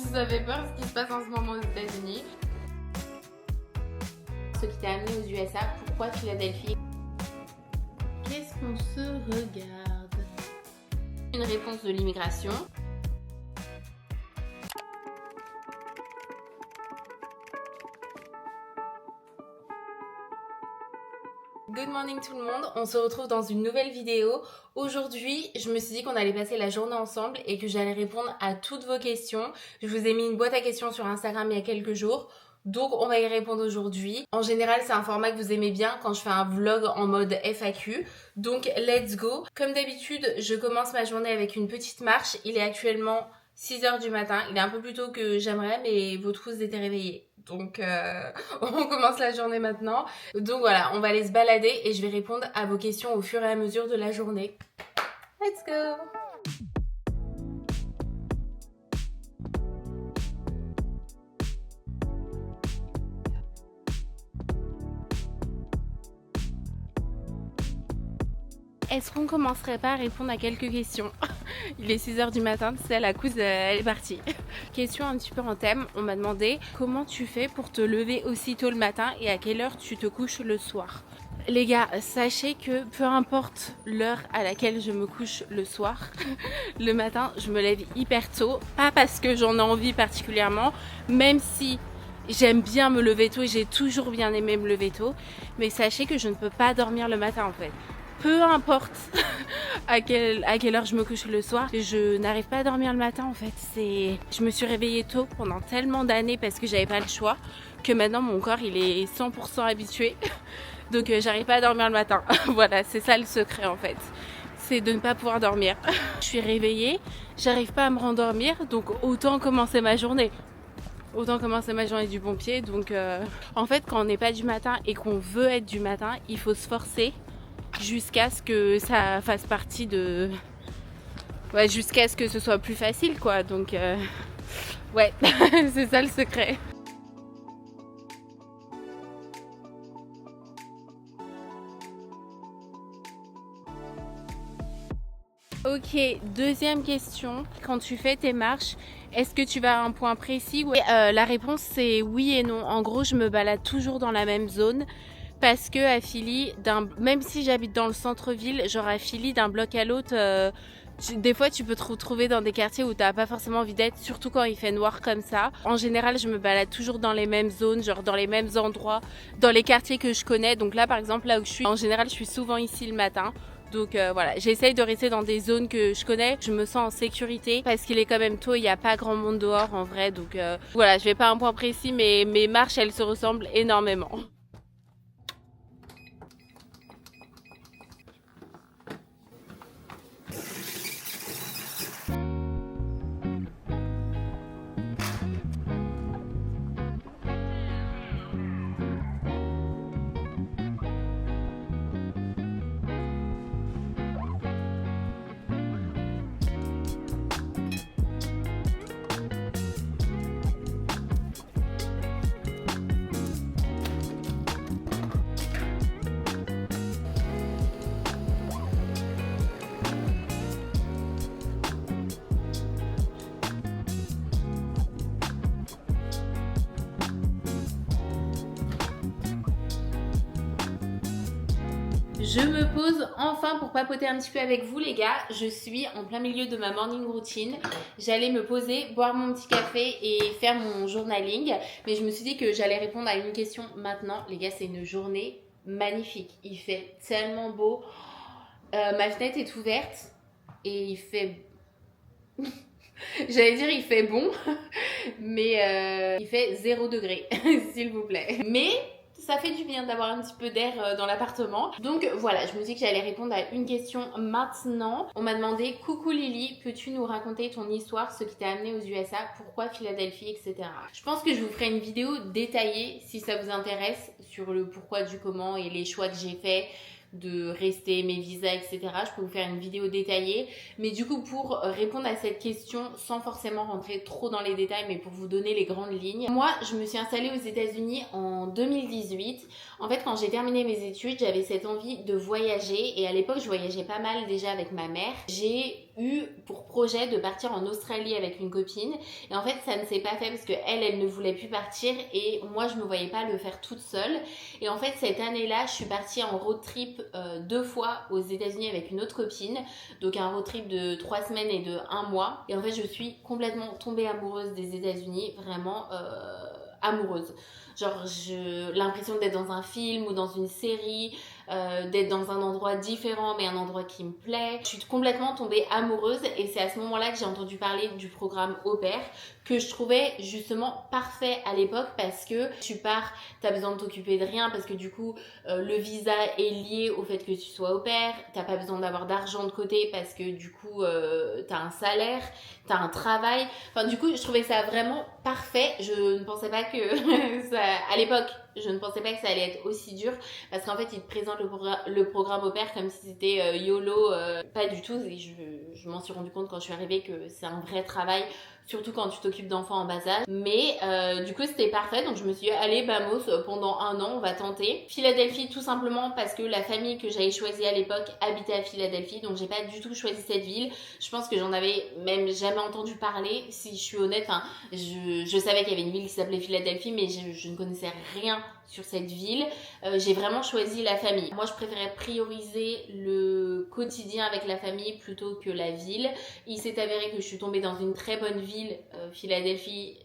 vous avez peur de ce qui se passe en ce moment aux États-Unis. Ce qui t'a amené aux USA, pourquoi Philadelphie? Qu'est-ce qu'on se regarde? Une réponse de l'immigration. Good morning tout le monde, on se retrouve dans une nouvelle vidéo. Aujourd'hui, je me suis dit qu'on allait passer la journée ensemble et que j'allais répondre à toutes vos questions. Je vous ai mis une boîte à questions sur Instagram il y a quelques jours, donc on va y répondre aujourd'hui. En général, c'est un format que vous aimez bien quand je fais un vlog en mode FAQ, donc let's go. Comme d'habitude, je commence ma journée avec une petite marche. Il est actuellement 6h du matin, il est un peu plus tôt que j'aimerais, mais vos trousses étaient réveillées. Donc on commence la journée maintenant. Donc voilà, on va aller se balader et je vais répondre à vos questions au fur et à mesure de la journée. Let's go! Est-ce qu'on commencerait pas à répondre à quelques questions? Il est 6h du matin, tu sais, la couse, elle est partie. Question un petit peu en thème, on m'a demandé comment tu fais pour te lever aussitôt le matin et à quelle heure tu te couches le soir. Les gars, sachez que peu importe l'heure à laquelle je me couche le soir, le matin, je me lève hyper tôt. Pas parce que j'en ai envie particulièrement, même si j'aime bien me lever tôt et j'ai toujours bien aimé me lever tôt. Mais sachez que je ne peux pas dormir le matin en fait. Peu importe à quelle heure je me couche le soir, je n'arrive pas à dormir le matin en fait. Je me suis réveillée tôt pendant tellement d'années parce que j'avais pas le choix que maintenant mon corps il est 100% habitué. Donc j'arrive pas à dormir le matin. Voilà, c'est ça le secret en fait. C'est de ne pas pouvoir dormir. Je suis réveillée, j'arrive pas à me rendormir, donc autant commencer ma journée. Autant commencer ma journée du bon pied. Donc en fait quand on n'est pas du matin et qu'on veut être du matin, il faut se forcer jusqu'à ce que ça fasse partie de... Ouais, jusqu'à ce que ce soit plus facile quoi. Donc ouais, c'est ça le secret. Ok, deuxième question. Quand tu fais tes marches, est-ce que tu vas à un point précis? Ouais, la réponse c'est oui et non. En gros, je me balade toujours dans la même zone. Parce que à Philly, même si j'habite dans le centre-ville, genre à Philly, d'un bloc à l'autre, des fois tu peux te retrouver dans des quartiers où t'as pas forcément envie d'être, surtout quand il fait noir comme ça. En général, je me balade toujours dans les mêmes zones, genre dans les mêmes endroits, dans les quartiers que je connais. Donc là, par exemple, là où je suis, en général, je suis souvent ici le matin. Donc voilà, j'essaye de rester dans des zones que je connais. Je me sens en sécurité parce qu'il est quand même tôt, il n'y a pas grand monde dehors en vrai. Donc voilà, je vais pas à un point précis, mais mes marches, elles se ressemblent énormément. Je me pose enfin pour papoter un petit peu avec vous les gars. Je suis en plein milieu de ma morning routine. J'allais me poser, boire mon petit café et faire mon journaling. Mais je me suis dit que j'allais répondre à une question maintenant. Les gars, c'est une journée magnifique. Il fait tellement beau. Ma fenêtre est ouverte et il fait... J'allais dire il fait bon, mais il fait 0 degré, s'il vous plaît. Mais... ça fait du bien d'avoir un petit peu d'air dans l'appartement. Donc voilà, je me dis que j'allais répondre à une question maintenant. On m'a demandé « Coucou Lily, peux-tu nous raconter ton histoire, ce qui t'a amené aux USA, pourquoi Philadelphie, etc. » Je pense que je vous ferai une vidéo détaillée si ça vous intéresse sur le pourquoi du comment et les choix que j'ai faits de rester, mes visas, etc. Je peux vous faire une vidéo détaillée. Mais du coup, pour répondre à cette question sans forcément rentrer trop dans les détails, mais pour vous donner les grandes lignes. Moi, je me suis installée aux États-Unis en 2018. En fait, quand j'ai terminé mes études, j'avais cette envie de voyager. Et à l'époque, je voyageais pas mal déjà avec ma mère. J'ai eu pour projet de partir en Australie avec une copine et en fait ça ne s'est pas fait parce que elle ne voulait plus partir et moi je me voyais pas le faire toute seule et en fait cette année-là je suis partie en road trip 2 fois aux États-Unis avec une autre copine, donc un road trip de 3 semaines et de 1 mois et en fait je suis complètement tombée amoureuse des États-Unis, vraiment amoureuse. Genre l'impression d'être dans un film ou dans une série, d'être dans un endroit différent mais un endroit qui me plaît. Je suis complètement tombée amoureuse et c'est à ce moment-là que j'ai entendu parler du programme Au Pair que je trouvais justement parfait à l'époque parce que tu pars, t'as besoin de t'occuper de rien parce que du coup le visa est lié au fait que tu sois au pair, t'as pas besoin d'avoir d'argent de côté parce que du coup t'as un salaire, t'as un travail, enfin du coup je trouvais ça vraiment parfait. Je ne pensais pas que ça, à l'époque je ne pensais pas que ça allait être aussi dur parce qu'en fait ils te présentent le programme au pair comme si c'était YOLO, pas du tout. Et je m'en suis rendu compte quand je suis arrivée que c'est un vrai travail, surtout quand tu t'occupes d'enfants en bas âge. Mais du coup c'était parfait, donc je me suis dit allez Bamos, pendant 1 an on va tenter. Philadelphie tout simplement parce que la famille que j'avais choisie à l'époque habitait à Philadelphie, donc j'ai pas du tout choisi cette ville. Je pense que j'en avais même jamais entendu parler, si je suis honnête. Enfin, je savais qu'il y avait une ville qui s'appelait Philadelphie, mais je ne connaissais rien sur cette ville. J'ai vraiment choisi la famille. Moi je préférais prioriser le quotidien avec la famille plutôt que la ville. Il s'est avéré que je suis tombée dans une très bonne ville, Philadelphie,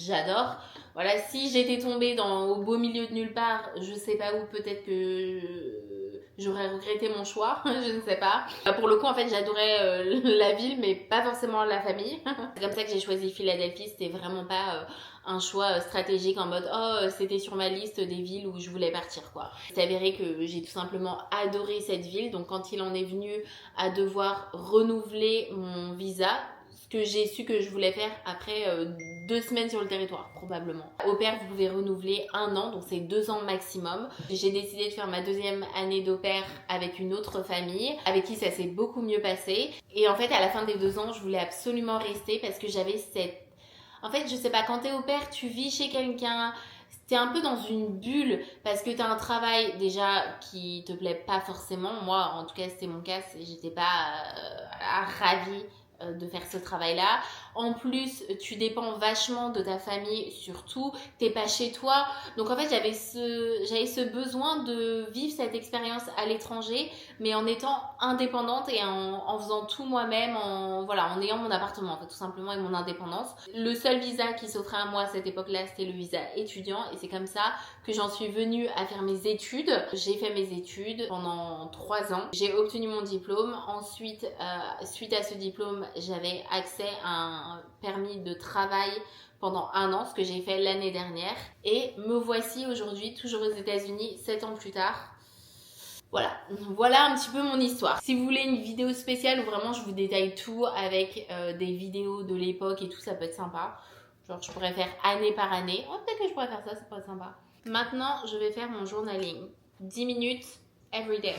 j'adore. Voilà, si j'étais tombée au beau milieu de nulle part, je sais pas où, peut-être que j'aurais regretté mon choix, je ne sais pas. Pour le coup, en fait, j'adorais la ville, mais pas forcément la famille. C'est comme ça que j'ai choisi Philadelphie, c'était vraiment pas un choix stratégique en mode c'était sur ma liste des villes où je voulais partir quoi. C'est avéré que j'ai tout simplement adoré cette ville, donc quand il en est venu à devoir renouveler mon visa, ce que j'ai su que je voulais faire après 2 semaines sur le territoire probablement. Au pair vous pouvez renouveler 1 an, donc c'est 2 ans maximum. J'ai décidé de faire ma 2e année d'au pair avec une autre famille avec qui ça s'est beaucoup mieux passé et en fait à la fin des 2 ans je voulais absolument rester parce que j'avais en fait, je sais pas, quand t'es au pair, tu vis chez quelqu'un, t'es un peu dans une bulle parce que t'as un travail déjà qui te plaît pas forcément. Moi, en tout cas, c'était mon cas, j'étais pas ravie de faire ce travail-là. En plus, tu dépends vachement de ta famille, surtout, t'es pas chez toi. Donc en fait, j'avais ce besoin de vivre cette expérience à l'étranger, mais en étant indépendante et en faisant tout moi-même, en ayant mon appartement, en fait, tout simplement, et mon indépendance. Le seul visa qui s'offrait à moi à cette époque-là, c'était le visa étudiant, et c'est comme ça que j'en suis venue à faire mes études. J'ai fait mes études pendant 3 ans. J'ai obtenu mon diplôme. Ensuite, suite à ce diplôme, j'avais accès à un permis de travail pendant 1 an, ce que j'ai fait l'année dernière. Et me voici aujourd'hui, toujours aux États-Unis, 7 ans plus tard. Voilà un petit peu mon histoire. Si vous voulez une vidéo spéciale où vraiment je vous détaille tout avec des vidéos de l'époque et tout, ça peut être sympa. Genre je pourrais faire année par année. Oh, peut-être que je pourrais faire ça pourrait être sympa. Maintenant, je vais faire mon journaling. 10 minutes every day.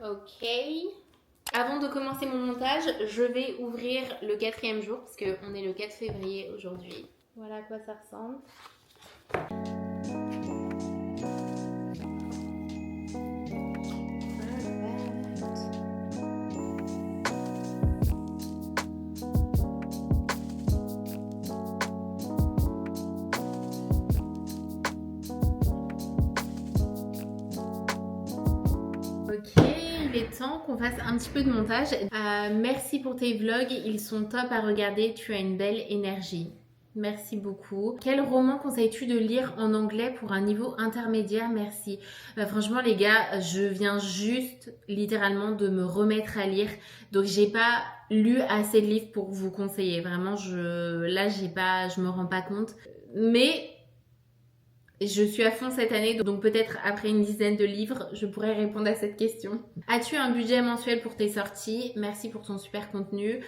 Ok. Avant de commencer mon montage, je vais ouvrir le 4e jour parce qu'on est le 4 février aujourd'hui. Voilà à quoi ça ressemble. Ok, il est temps qu'on fasse un petit peu de montage. Merci pour tes vlogs, ils sont top à regarder, tu as une belle énergie. Merci beaucoup. Quel roman conseilles-tu de lire en anglais pour un niveau intermédiaire? Merci. Franchement les gars, je viens juste littéralement de me remettre à lire. Donc j'ai pas lu assez de livres pour vous conseiller. Vraiment, je me rends pas compte. Mais je suis à fond cette année, donc peut-être après une dizaine de livres, je pourrais répondre à cette question. As-tu un budget mensuel pour tes sorties? Merci pour ton super contenu.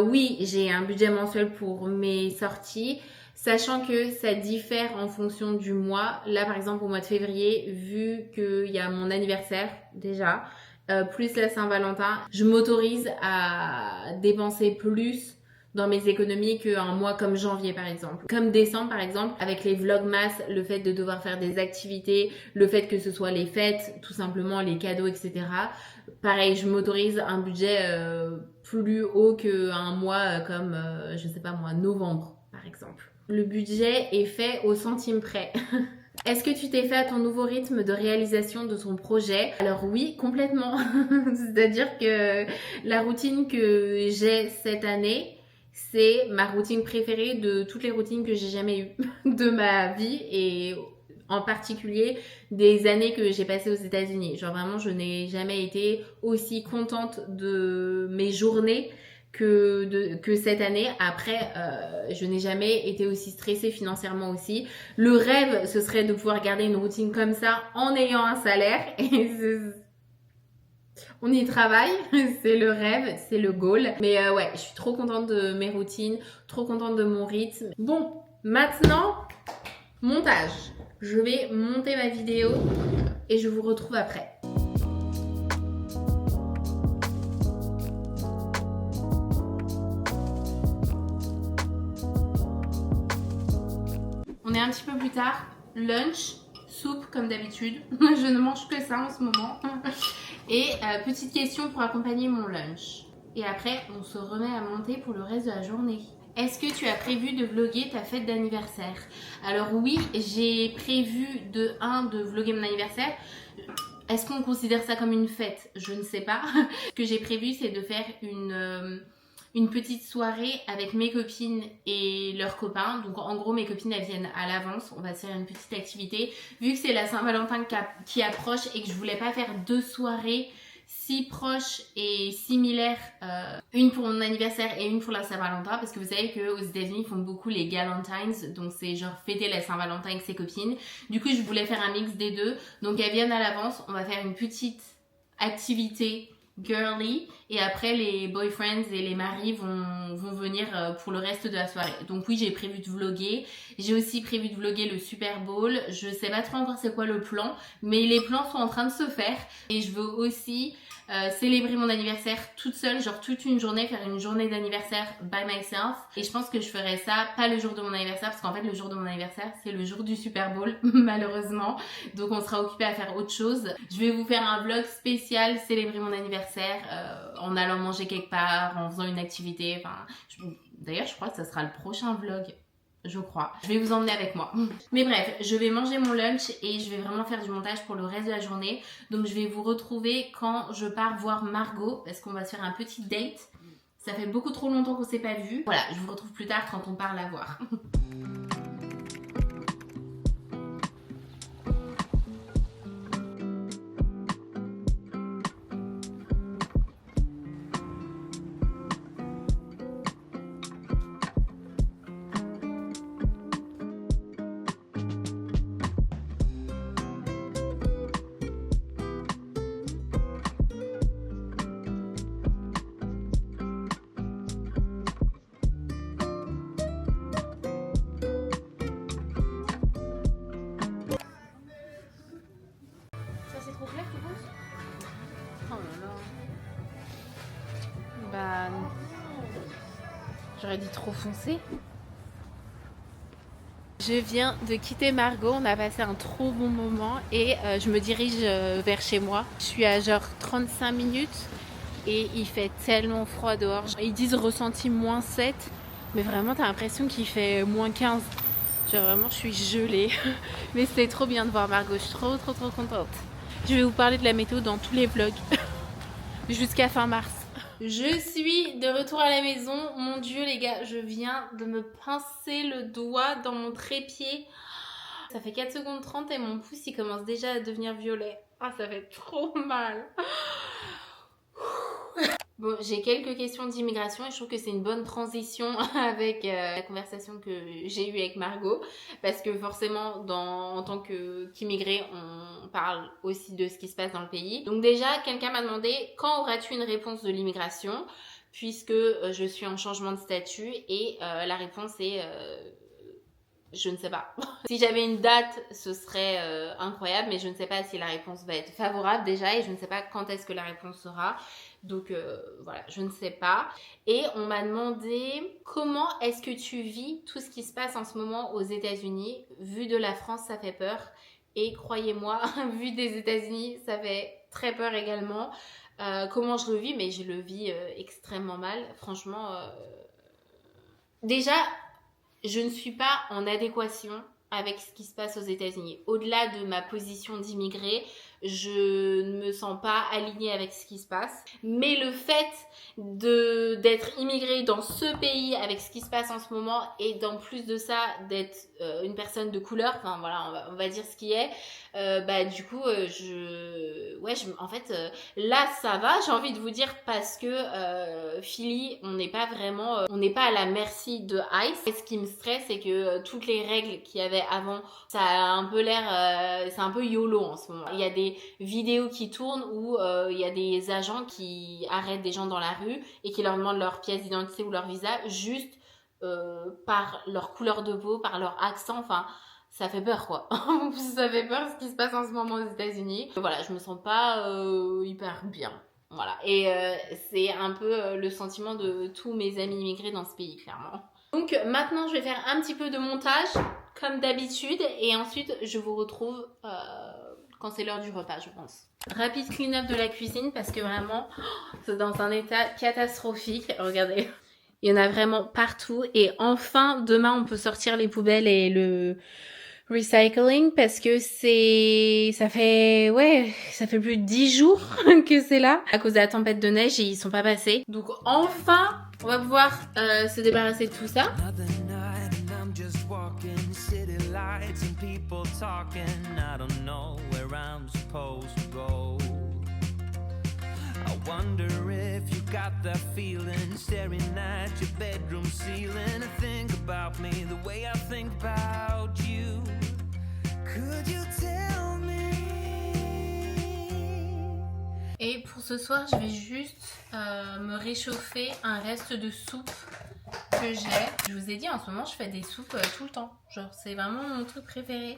Oui, j'ai un budget mensuel pour mes sorties, sachant que ça diffère en fonction du mois. Là, par exemple, au mois de février, vu qu'il y a mon anniversaire déjà, plus la Saint-Valentin, je m'autorise à dépenser plus dans mes économies qu'un mois comme janvier par exemple. Comme décembre par exemple, avec les vlogmas, le fait de devoir faire des activités, le fait que ce soit les fêtes, tout simplement les cadeaux, etc. Pareil, je m'autorise un budget plus haut qu'un mois comme, je sais pas moi, novembre par exemple. Le budget est fait au centime près. Est-ce que tu t'es fait à ton nouveau rythme de réalisation de ton projet? Alors oui, complètement. C'est-à-dire que la routine que j'ai cette année, c'est ma routine préférée de toutes les routines que j'ai jamais eues de ma vie et en particulier des années que j'ai passées aux États-Unis. Genre vraiment, je n'ai jamais été aussi contente de mes journées que cette année. Après, je n'ai jamais été aussi stressée financièrement aussi. Le rêve, ce serait de pouvoir garder une routine comme ça en ayant un salaire. Et on y travaille, c'est le rêve, c'est le goal. Mais ouais, je suis trop contente de mes routines, trop contente de mon rythme. Bon, maintenant, montage. Je vais monter ma vidéo et je vous retrouve après. On est un petit peu plus tard, lunch, soupe comme d'habitude. Je ne mange que ça en ce moment. Et petite question pour accompagner mon lunch. Et après, on se remet à monter pour le reste de la journée. Est-ce que tu as prévu de vlogger ta fête d'anniversaire? Alors oui, j'ai prévu de vlogger mon anniversaire. Est-ce qu'on considère ça comme une fête? Je ne sais pas. Ce que j'ai prévu, c'est de faire une petite soirée avec mes copines et leurs copains. Donc en gros, mes copines, elles viennent à l'avance. On va se faire une petite activité. Vu que c'est la Saint-Valentin qui approche et que je voulais pas faire deux soirées si proches et similaires, une pour mon anniversaire et une pour la Saint-Valentin, parce que vous savez qu'aux États-Unis ils font beaucoup les Galentines, donc c'est genre fêter la Saint-Valentin avec ses copines. Du coup, je voulais faire un mix des deux. Donc elles viennent à l'avance. On va faire une petite activité girly et après les boyfriends et les maris vont venir pour le reste de la soirée. Donc oui, j'ai prévu de vlogger. J'ai aussi prévu de vlogger le Super Bowl. Je sais pas trop encore c'est quoi le plan, mais les plans sont en train de se faire et je veux aussi célébrer mon anniversaire toute seule, genre toute une journée, faire une journée d'anniversaire by myself. Et je pense que je ferai ça pas le jour de mon anniversaire, parce qu'en fait le jour de mon anniversaire c'est le jour du Super Bowl malheureusement, donc on sera occupé à faire autre chose. Je vais vous faire un vlog spécial célébrer mon anniversaire en allant manger quelque part, en faisant une activité. Enfin, d'ailleurs je crois que ça sera le prochain vlog. Je crois. Je vais vous emmener avec moi. Mais bref, je vais manger mon lunch et je vais vraiment faire du montage pour le reste de la journée. Donc je vais vous retrouver quand je pars voir Margot, parce qu'on va se faire un petit date. Ça fait beaucoup trop longtemps qu'on s'est pas vu. Voilà, je vous retrouve plus tard quand on part la voir. Bah, j'aurais dit trop foncé. Je viens de quitter Margot, on a passé un trop bon moment et je me dirige vers chez moi. Je suis à genre 35 minutes et il fait tellement froid dehors. Ils disent ressenti -7, mais vraiment t'as l'impression qu'il fait -15. Genre vraiment je suis gelée. Mais c'était trop bien de voir Margot, je suis trop contente. Je vais vous parler de la météo dans tous les vlogs jusqu'à fin mars. Je suis de retour à la maison. Mon Dieu les gars, je viens de me pincer le doigt dans mon trépied. Ça fait 4 secondes 30 et mon pouce il commence déjà à devenir violet. Ah, ça fait trop mal. Bon, j'ai quelques questions d'immigration et je trouve que c'est une bonne transition avec la conversation que j'ai eue avec Margot, parce que forcément, en tant qu'immigré, on parle aussi de ce qui se passe dans le pays. Donc déjà, quelqu'un m'a demandé quand auras-tu une réponse de l'immigration, puisque je suis en changement de statut, et la réponse est Je ne sais pas. Si j'avais une date, ce serait incroyable, mais je ne sais pas si la réponse va être favorable déjà et je ne sais pas quand est-ce que la réponse sera. Donc voilà, je ne sais pas. Et on m'a demandé comment est-ce que tu vis tout ce qui se passe en ce moment aux États-Unis. Vu de la France, ça fait peur. Et croyez-moi, vu des États-Unis, ça fait très peur également. Comment je le vis? Mais je le vis extrêmement mal. Franchement, déjà, je ne suis pas en adéquation avec ce qui se passe aux États-Unis. Au-delà de ma position d'immigré, je ne me sens pas alignée avec ce qui se passe. Mais le fait d'être immigrée dans ce pays avec ce qui se passe en ce moment et d'en plus de ça d'être une personne de couleur, enfin voilà, on va dire ce qui est, du coup en fait là ça va, j'ai envie de vous dire, parce que Philly, on n'est pas vraiment on n'est pas à la merci de ICE. Et ce qui me stresse, c'est que toutes les règles qu'il y avait avant, ça a un peu l'air c'est un peu YOLO en ce moment. Il y a des vidéos qui tournent où il y a des agents qui arrêtent des gens dans la rue et qui leur demandent leur pièce d'identité ou leur visa juste par leur couleur de peau, par leur accent, enfin ça fait peur quoi. Ça fait peur ce qui se passe en ce moment aux États-Unis. Voilà, je me sens pas hyper bien. Voilà, et c'est un peu le sentiment de tous mes amis immigrés dans ce pays, clairement. Donc maintenant je vais faire un petit peu de montage comme d'habitude et ensuite je vous retrouve quand c'est l'heure du repas, je pense. Rapide clean-up de la cuisine parce que vraiment c'est dans un état catastrophique. Regardez, il y en a vraiment partout et enfin demain on peut sortir les poubelles et le recycling parce que ça fait plus de 10 jours que c'est là à cause de la tempête de neige et ils sont pas passés. Donc enfin on va pouvoir se débarrasser de tout ça. I wonder if you got that feeling, staring at your bedroom ceiling. Think about me the way I think about you. Could you tell me? Et pour ce soir, je vais juste me réchauffer un reste de soupe que j'ai. Je vous ai dit, en ce moment, je fais des soupes tout le temps. Genre, c'est vraiment mon truc préféré.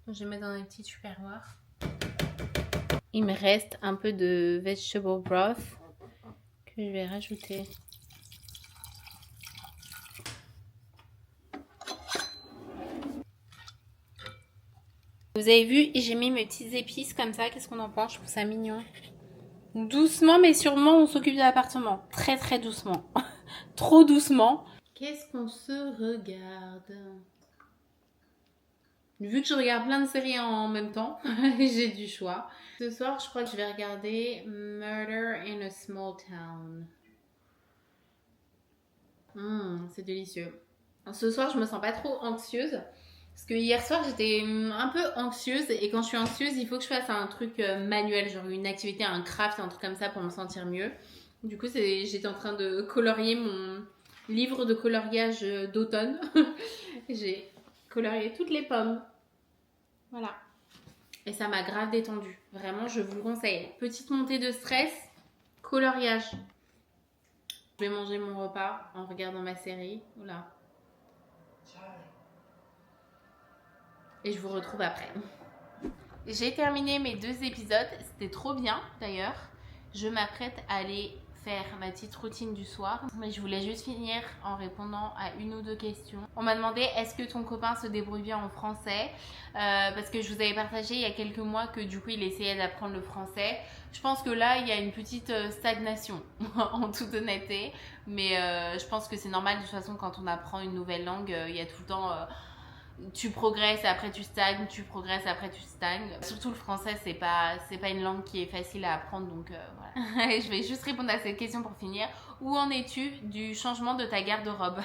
Donc, je vais mettre dans un petit tupperware. Il me reste un peu de vegetable broth que je vais rajouter. Vous avez vu, j'ai mis mes petites épices comme ça. Qu'est-ce qu'on en pense? Je trouve ça mignon. Doucement mais sûrement, on s'occupe de l'appartement. Très très doucement. Trop doucement. Qu'est-ce qu'on se regarde? Vu que je regarde plein de séries en même temps, j'ai du choix. Ce soir, je crois que je vais regarder Murder in a Small Town. C'est délicieux. Ce soir, je me sens pas trop anxieuse. Parce que hier soir, j'étais un peu anxieuse. Et quand je suis anxieuse, il faut que je fasse un truc manuel. Genre une activité, un craft, un truc comme ça pour me sentir mieux. Du coup, j'étais en train de colorier mon livre de coloriage d'automne. J'ai colorié toutes les pommes. Voilà. Et ça m'a grave détendue. Vraiment, je vous le conseille. Petite montée de stress, coloriage. Je vais manger mon repas en regardant ma série. Oula. Et je vous retrouve après. J'ai terminé mes 2 épisodes. C'était trop bien d'ailleurs. Je m'apprête à aller faire ma petite routine du soir. Mais je voulais juste finir en répondant à 1 ou 2 questions. On m'a demandé est-ce que ton copain se débrouille bien en français, parce que je vous avais partagé il y a quelques mois que du coup il essayait d'apprendre le français. Je pense que là il y a une petite stagnation en toute honnêteté. Mais je pense que c'est normal de toute façon quand on apprend une nouvelle langue. Il y a tout le temps... tu progresses, après tu stagnes, tu progresses, après tu stagnes. Surtout le français, c'est pas une langue qui est facile à apprendre, donc voilà. Je vais juste répondre à cette question pour finir. Où en es-tu du changement de ta garde-robe?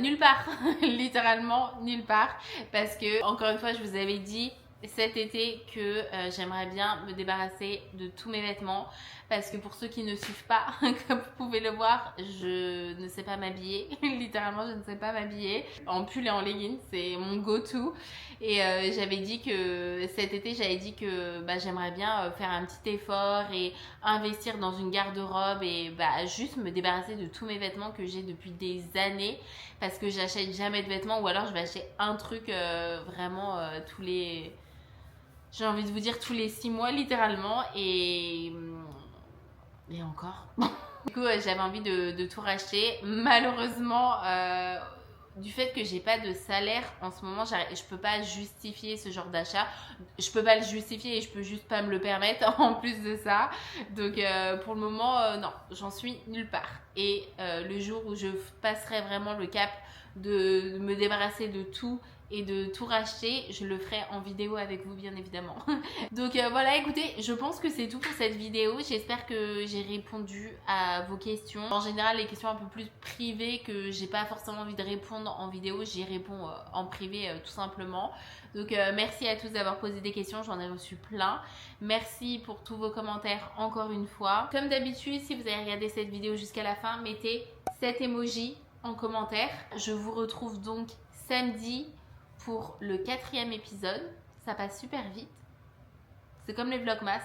Nulle part, littéralement nulle part, parce que encore une fois, je vous avais dit cet été que j'aimerais bien me débarrasser de tous mes vêtements parce que pour ceux qui ne suivent pas, comme vous pouvez le voir, je ne sais pas m'habiller. Littéralement, je ne sais pas m'habiller. En pull et en leggings, c'est mon go-to. Et j'avais dit que cet été, j'avais dit que j'aimerais bien faire un petit effort et investir dans une garde-robe et juste me débarrasser de tous mes vêtements que j'ai depuis des années, parce que j'achète jamais de vêtements, ou alors je vais acheter un truc vraiment tous les... J'ai envie de vous dire tous les 6 mois littéralement, et encore. Du coup, j'avais envie de tout racheter. Malheureusement, du fait que j'ai pas de salaire en ce moment, je peux pas justifier ce genre d'achat. Je peux pas le justifier et je peux juste pas me le permettre en plus de ça. Donc pour le moment, non, j'en suis nulle part. Et le jour où je passerai vraiment le cap de me débarrasser de tout et de tout racheter, je le ferai en vidéo avec vous, bien évidemment. Donc voilà, écoutez, je pense que c'est tout pour cette vidéo. J'espère que j'ai répondu à vos questions. En général, les questions un peu plus privées que j'ai pas forcément envie de répondre en vidéo, j'y réponds en privé tout simplement. Donc merci à tous d'avoir posé des questions, j'en ai reçu plein. Merci pour tous vos commentaires encore une fois. Comme d'habitude, si vous avez regardé cette vidéo jusqu'à la fin, mettez cet emoji en commentaire. Je vous retrouve donc samedi pour le 4e épisode. Ça passe super vite. C'est comme les vlogmas.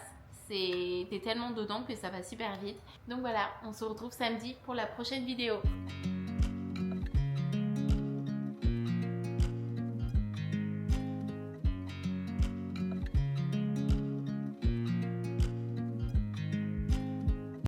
T'es tellement dedans que ça va super vite. Donc voilà, on se retrouve samedi pour la prochaine vidéo.